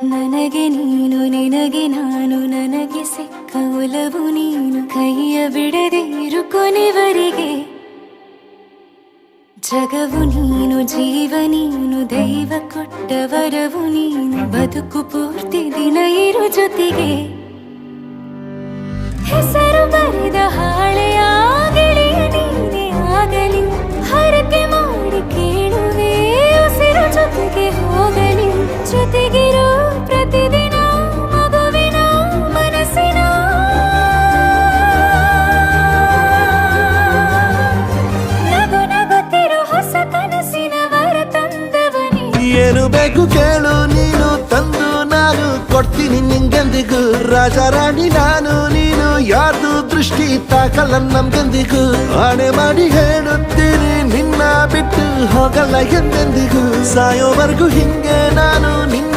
ನನಗೆ ನೀನು ನಿನಗೆ ನಾನು ನನಗೆ ಸಿಕ್ಕ ಒಲವು ನೀನು ಕೈಯ ಬಿಡದೆ ಇರು ಕೊನೆವರೆಗೆ ಜಗವು ನೀನು ಜೀವ ನೀನು ದೈವ ಕೊಟ್ಟ ವರವು ನೀನು ಬದುಕು ಪೂರ್ತಿ ದಿನ ಇರು ಜೊತೆಗೆ ಹೆಸರು ಬರೆದ ಹಾಳೆಯ ಗೆಳೆಯ ನೀನೇ ಆಗಲಿ ಹರಕೆ ಮಾಡಿ ಕೇಳುವೆ ಉಸಿರು ಜೊತೆಗೆ ಹೋಗಲಿ ಜೊತೆಗಿರೋ ಪ್ರತಿದಿನ ಮಗುವಿನ ಮನಸ್ಸಿನ ನಗು ನಗುತ್ತಿರೋ ಹೊಸ ಕನಸಿನ ವರ ತಂದವನೇ ಏನು ಬೇಕು ಕೇಳು ನೀನು ತಂದು ನಾನು ಕೊಡ್ತೀನಿ ನಿಂಗೆಂದಿಗೂ ರಾಜ ರಾಣಿ ನಾನು ನೀನು ಯಾರ್ದು ದೃಷ್ಟಿ ತಾಕಲ್ಲ ನಮ್ಗೆಂದಿಗೂ ಆಣೆ ಮಾಡಿ ಹೇಳುತ್ತೀನಿ ನಿನ್ನ ಬಿಟ್ಟು ಹೋಗಲ್ಲ ಎಂದೆಂದಿಗೂ ಸಾಯೋವರೆಗೂ ಹಿಂಗೆ ನಾನು ನಿನ್ನ